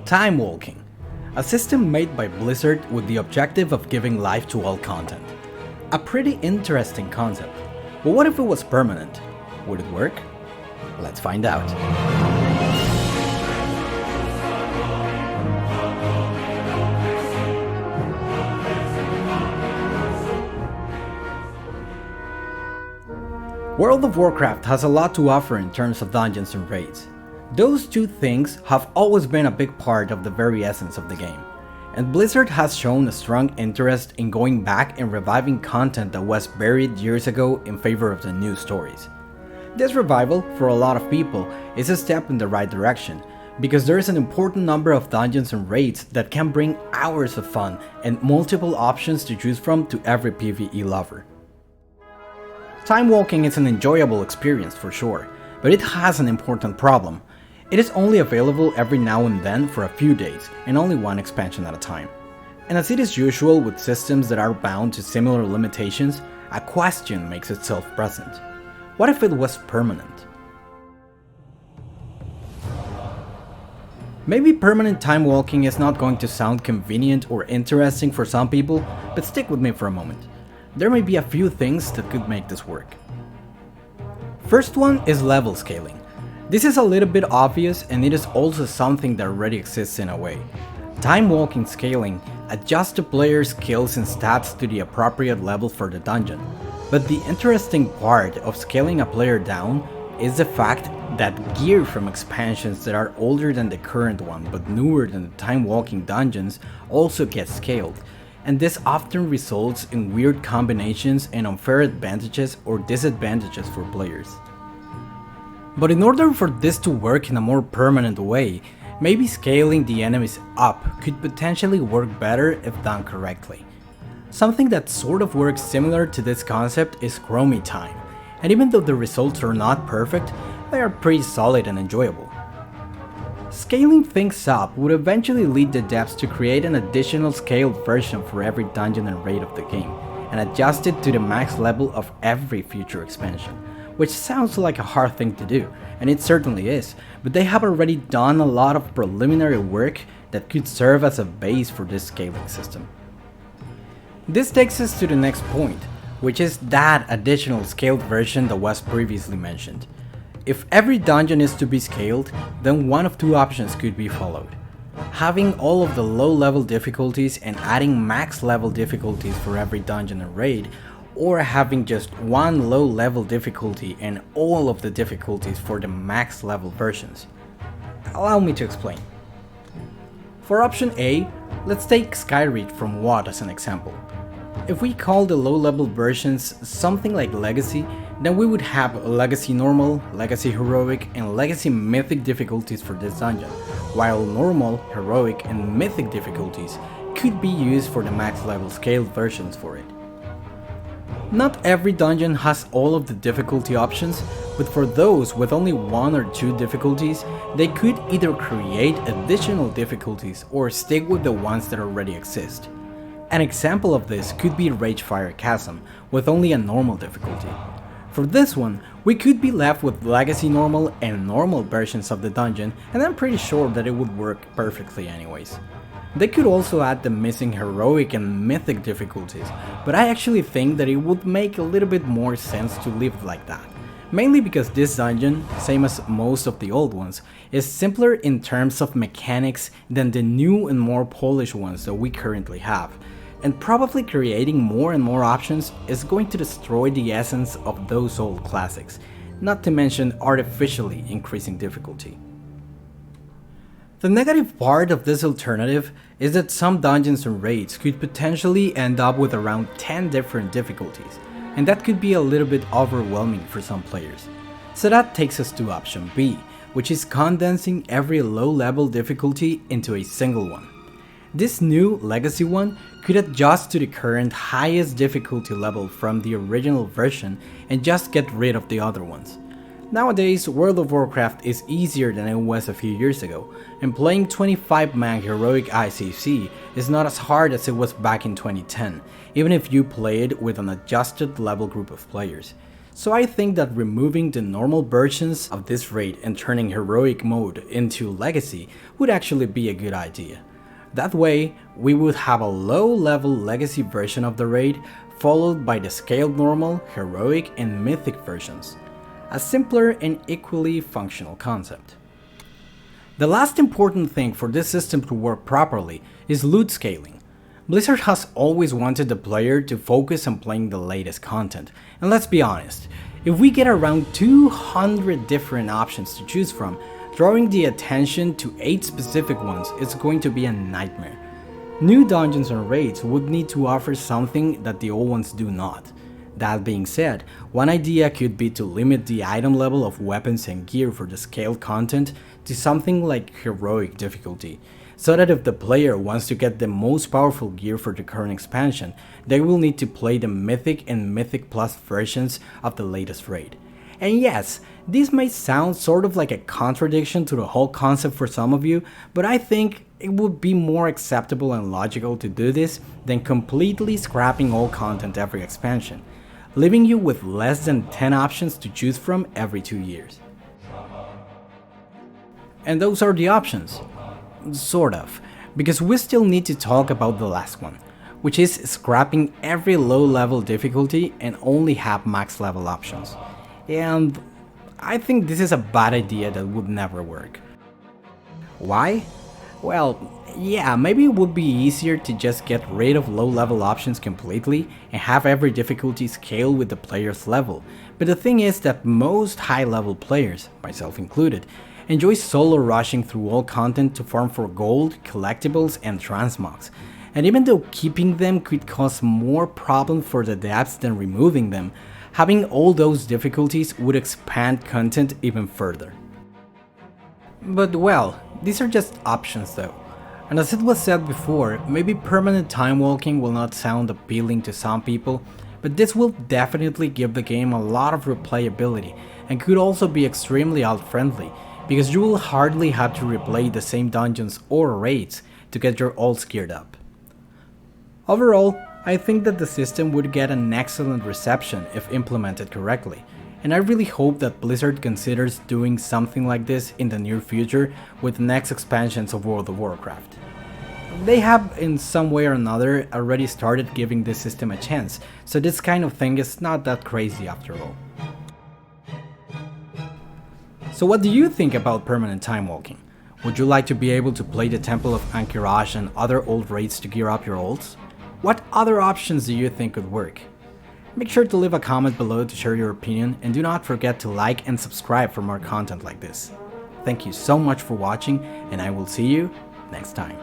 Timewalking, a system made by Blizzard with the objective of giving life to all content. A pretty interesting concept, but what if it was permanent? Would it work? Let's find out. World of Warcraft has a lot to offer in terms of dungeons and raids. Those two things have always been a big part of the very essence of the game, and Blizzard has shown a strong interest in going back and reviving content that was buried years ago in favor of the new stories. This revival, for a lot of people, is a step in the right direction, because there is an important number of dungeons and raids that can bring hours of fun and multiple options to choose from to every PvE lover. Timewalking is an enjoyable experience for sure, but it has an important problem. It is only available every now and then for a few days, and only one expansion at a time. And as it is usual with systems that are bound to similar limitations, a question makes itself present. What if it was permanent? Maybe permanent timewalking is not going to sound convenient or interesting for some people, but stick with me for a moment. There may be a few things that could make this work. First one is level scaling. This is a little bit obvious, and it is also something that already exists in a way. Time-walking scaling adjusts the player's skills and stats to the appropriate level for the dungeon. But the interesting part of scaling a player down is the fact that gear from expansions that are older than the current one but newer than the time-walking dungeons also gets scaled. And this often results in weird combinations and unfair advantages or disadvantages for players. But in order for this to work in a more permanent way, maybe scaling the enemies up could potentially work better if done correctly. Something that sort of works similar to this concept is chromie time, and even though the results are not perfect, they are pretty solid and enjoyable. Scaling things up would eventually lead the devs to create an additional scaled version for every dungeon and raid of the game, and adjust it to the max level of every future expansion, which sounds like a hard thing to do, and it certainly is, but they have already done a lot of preliminary work that could serve as a base for this scaling system. This takes us to the next point, which is that additional scaled version that was previously mentioned. If every dungeon is to be scaled, then one of two options could be followed. Having all of the low level difficulties and adding max level difficulties for every dungeon and raid, or having just one low level difficulty and all of the difficulties for the max level versions. Allow me to explain. For option A, let's take Skyreach from WoW as an example. If we call the low level versions something like Legacy, then we would have Legacy Normal, Legacy Heroic, and Legacy Mythic difficulties for this dungeon, while Normal, Heroic, and Mythic difficulties could be used for the max level scaled versions for it. Not every dungeon has all of the difficulty options, but for those with only one or two difficulties, they could either create additional difficulties or stick with the ones that already exist. An example of this could be Ragefire Chasm, with only a normal difficulty. For this one, we could be left with Legacy Normal and Normal versions of the dungeon, and I'm pretty sure that it would work perfectly anyways. They could also add the missing Heroic and Mythic difficulties, but I actually think that it would make a little bit more sense to leave it like that. Mainly because this dungeon, same as most of the old ones, is simpler in terms of mechanics than the new and more polished ones that we currently have. And probably creating more and more options is going to destroy the essence of those old classics, not to mention artificially increasing difficulty. The negative part of this alternative is that some dungeons and raids could potentially end up with around 10 different difficulties, and that could be a little bit overwhelming for some players. So that takes us to option B, which is condensing every low level difficulty into a single one. This new Legacy one could adjust to the current highest difficulty level from the original version and just get rid of the other ones. Nowadays, World of Warcraft is easier than it was a few years ago, and playing 25-man Heroic ICC is not as hard as it was back in 2010, even if you play it with an adjusted level group of players. So I think that removing the normal versions of this raid and turning heroic mode into legacy would actually be a good idea. That way, we would have a low-level legacy version of the raid, followed by the scaled normal, heroic, and mythic versions. A simpler and equally functional concept. The last important thing for this system to work properly is loot scaling. Blizzard has always wanted the player to focus on playing the latest content, and let's be honest, if we get around 200 different options to choose from, drawing the attention to 8 specific ones is going to be a nightmare. New dungeons and raids would need to offer something that the old ones do not. That being said, one idea could be to limit the item level of weapons and gear for the scaled content to something like heroic difficulty, so that if the player wants to get the most powerful gear for the current expansion, they will need to play the Mythic and Mythic Plus versions of the latest raid. And yes, this may sound sort of like a contradiction to the whole concept for some of you, but I think it would be more acceptable and logical to do this than completely scrapping all content every expansion, leaving you with less than 10 options to choose from every 2 years. And those are the options. Sort of, because we still need to talk about the last one, which is scrapping every low-level difficulty and only have max-level options. And I think this is a bad idea that would never work. Why? Well, yeah, maybe it would be easier to just get rid of low-level options completely and have every difficulty scale with the player's level, but the thing is that most high-level players, myself included, enjoy solo rushing through all content to farm for gold, collectibles, and transmogs, and even though keeping them could cause more problems for the devs than removing them, having all those difficulties would expand content even further. But well, these are just options though. And as it was said before, maybe permanent time walking will not sound appealing to some people, but this will definitely give the game a lot of replayability and could also be extremely alt-friendly, because you will hardly have to replay the same dungeons or raids to get your ults geared up. Overall, I think that the system would get an excellent reception if implemented correctly, and I really hope that Blizzard considers doing something like this in the near future with the next expansions of World of Warcraft. They have, in some way or another, already started giving this system a chance, so this kind of thing is not that crazy after all. So what do you think about permanent time walking? Would you like to be able to play the Temple of Ankiraj and other old raids to gear up your ults? What other options do you think could work? Make sure to leave a comment below to share your opinion, and do not forget to like and subscribe for more content like this. Thank you so much for watching, and I will see you next time.